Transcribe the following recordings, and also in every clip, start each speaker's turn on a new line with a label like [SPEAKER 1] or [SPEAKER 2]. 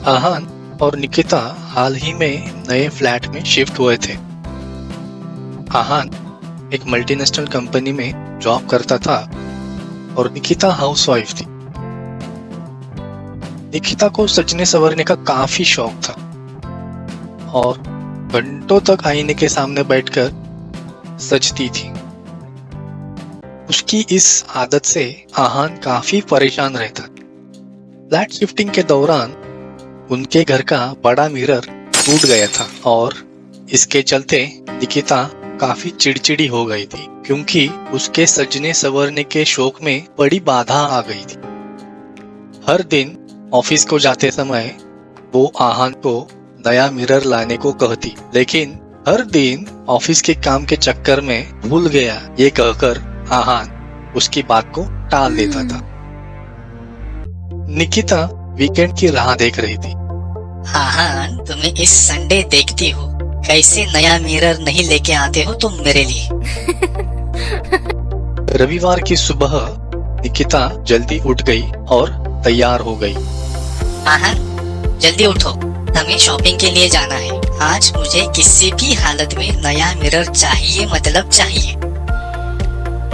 [SPEAKER 1] आहान और निकिता हाल ही में नए फ्लैट में शिफ्ट हुए थे। आहान एक मल्टीनेशनल कंपनी में जॉब करता था और निकिता हाउसवाइफ थी। निकिता को सजने संवरने का काफी शौक था और घंटों तक आईने के सामने बैठकर सजती थी। उसकी इस आदत से आहान काफी परेशान रहता। फ्लैट शिफ्टिंग के दौरान उनके घर का बड़ा मिरर टूट गया था और इसके चलते निकिता काफी चिड़चिड़ी हो गई थी क्योंकि उसके सजने संवरने के शौक में बड़ी बाधा आ गई थी। हर दिन ऑफिस को जाते समय वो आहान को नया मिरर लाने को कहती, लेकिन हर दिन ऑफिस के काम के चक्कर में भूल गया ये कहकर आहान उसकी बात को टाल देता था। निकिता वीकेंड की राह देख रही थी।
[SPEAKER 2] आहान, तुम्हें इस संडे देखती हो, कैसे नया मिरर नहीं लेके आते हो तुम मेरे लिए।
[SPEAKER 1] रविवार की सुबह निकिता जल्दी उठ गई और तैयार हो गई।
[SPEAKER 2] आहान, जल्दी उठो, हमें शॉपिंग के लिए जाना है। आज मुझे किसी भी हालत में नया मिरर चाहिए, मतलब चाहिए।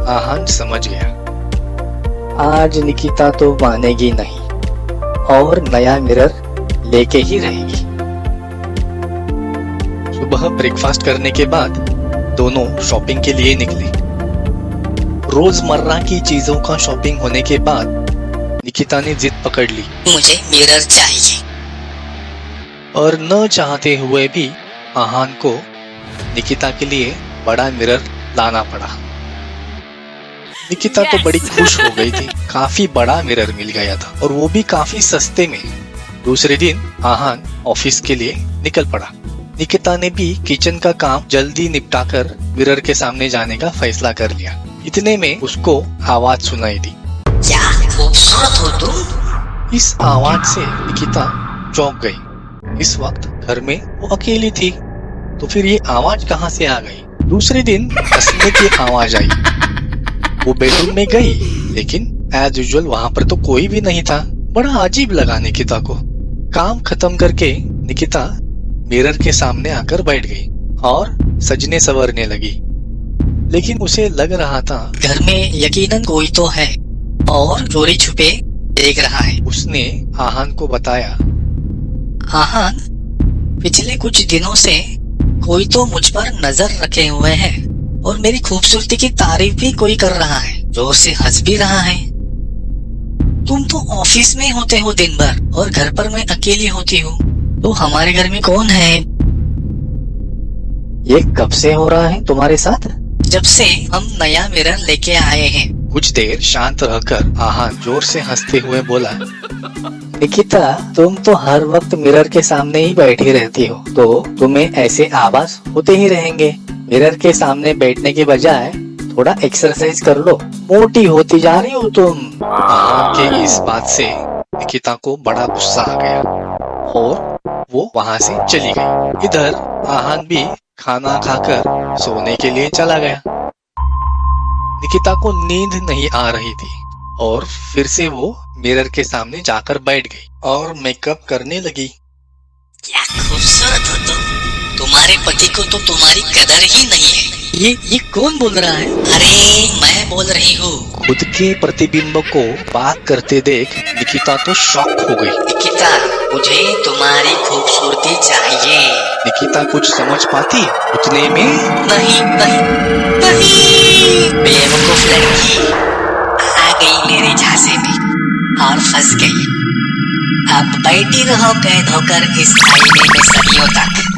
[SPEAKER 1] आहान समझ गया आज निकिता तो मानेगी नहीं और नया मिरर लेके ही रहेगी। सुबह ब्रेकफास्ट करने के बाद दोनों शॉपिंग के लिए निकले। रोजमर्रा की चीजों का शॉपिंग होने के बाद निकिता ने जिद पकड़ ली,
[SPEAKER 2] मुझे मिरर चाहिए।
[SPEAKER 1] और न चाहते हुए भी आहान को निकिता के लिए बड़ा मिरर लाना पड़ा। निकिता तो बड़ी खुश हो गई थी, काफी बड़ा मिरर मिल गया था और वो भी काफी सस्ते में। दूसरे दिन आहान ऑफिस के लिए निकल पड़ा। निकिता ने भी किचन का काम जल्दी निपटाकर मिरर के सामने जाने का फैसला कर लिया। इतने में उसको आवाज सुनाई दी,
[SPEAKER 2] क्या खूबसूरत हो तुम।
[SPEAKER 1] इस आवाज से निकिता चौंक गई। इस वक्त घर में वो अकेली थी, तो फिर ये आवाज कहाँ से आ गई। दूसरे दिन हंसने की आवाज आई। वो बेडरूम में गई, लेकिन एज यूजुअल वहाँ पर तो कोई भी नहीं था। बड़ा अजीब लगा निकिता को। काम खत्म करके निकिता मिरर के सामने आकर बैठ गई और सजने संवरने लगी। लेकिन उसे लग रहा था
[SPEAKER 2] घर में यकीनन कोई तो है और चोरी छुपे देख रहा है।
[SPEAKER 1] उसने आहान को बताया,
[SPEAKER 2] आहान, पिछले कुछ दिनों से कोई तो मुझ पर नजर रखे हुए है और मेरी खूबसूरती की तारीफ भी कोई कर रहा है, जोर से हंस भी रहा है। तुम तो ऑफिस में होते हो दिन भर और घर पर मैं अकेली होती हूँ, तो हमारे घर में कौन है।
[SPEAKER 1] ये कब से हो रहा है तुम्हारे साथ।
[SPEAKER 2] जब से हम नया मिरर लेके आए हैं।
[SPEAKER 1] कुछ देर शांत रहकर आहान जोर से हंसते हुए बोला, निकिता, तुम तो हर वक्त मिरर के सामने ही बैठी रहती हो, तो तुम्हें ऐसे आभास होते ही रहेंगे। मिरर के सामने बैठने के बजाय थोड़ा एक्सरसाइज कर लो, मोटी होती जा रही हो तुम। आहान के इस बात से निकिता को बड़ा गुस्सा आ गया और वो वहाँ से चली गई। इधर आहान भी खाना खाकर सोने के लिए चला गया। निकिता को नींद नहीं आ रही थी और फिर से वो मिरर के सामने जाकर बैठ गई और मेकअप करने लगी।
[SPEAKER 2] क्या खूबसूरत हो तुम। तुम्हारे पति को तो तुम्हारी कदर ही नहीं है। ये कौन बोल रहा है। अरे मैं बोल रही हूँ।
[SPEAKER 1] खुद के प्रतिबिंब को बात करते देख निकिता तो शॉक हो गई।
[SPEAKER 2] निकिता, मुझे तुम्हारी खूबसूरती चाहिए।
[SPEAKER 1] निकिता कुछ समझ पाती उतने में
[SPEAKER 2] नहीं नहीं नहीं, बेवकूफ लड़की आ गई मेरे झांसे में और फंस गई। अब बैठी रहो कैद होकर इस आईने में सदियों तक।